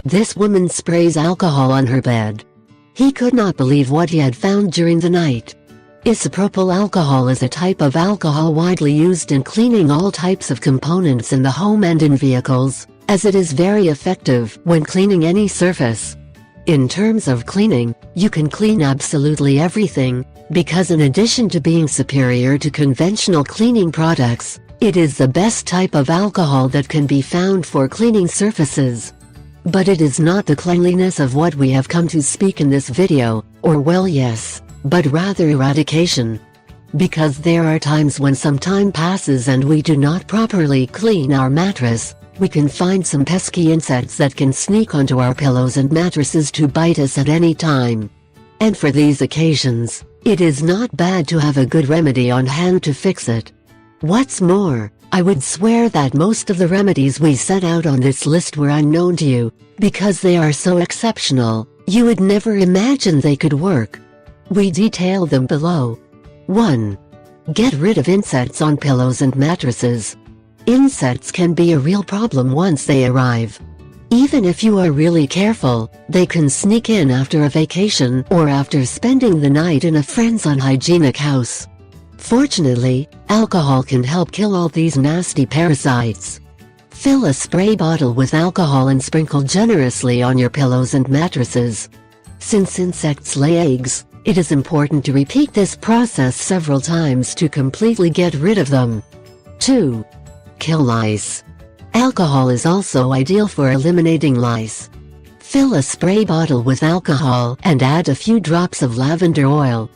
This woman sprays alcohol on her bed. He could not believe what he had found during the night. Isopropyl alcohol is a type of alcohol widely used in cleaning all types of components in the home and in vehicles, as it is very effective when cleaning any surface. In terms of cleaning, you can clean absolutely everything, because in addition to being superior to conventional cleaning products, it is the best type of alcohol that can be found for cleaning surfaces. But it is not the cleanliness of what we have come to speak in this video, or well yes, but rather eradication. Because there are times when some time passes and we do not properly clean our mattress, we can find some pesky insects that can sneak onto our pillows and mattresses to bite us at any time. And for these occasions, it is not bad to have a good remedy on hand to fix it. What's more, I would swear that most of the remedies we set out on this list were unknown to you, because they are so exceptional, you would never imagine they could work. We detail them below. 1. Get rid of insects on pillows and mattresses. Insects can be a real problem once they arrive. Even if you are really careful, they can sneak in after a vacation or after spending the night in a friend's unhygienic house. Fortunately, alcohol can help kill all these nasty parasites. Fill a spray bottle with alcohol and sprinkle generously on your pillows and mattresses. Since insects lay eggs, it is important to repeat this process several times to completely get rid of them. 2. Kill lice. Alcohol is also ideal for eliminating lice. Fill a spray bottle with alcohol and add a few drops of lavender oil.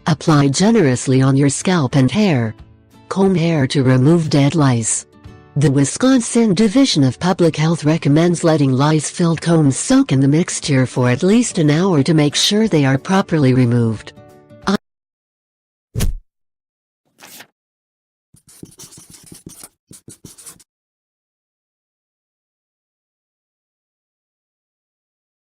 Apply generously on your scalp and hair. Comb hair to remove dead lice. The Wisconsin Division of Public Health recommends letting lice-filled combs soak in the mixture for at least an hour to make sure they are properly removed.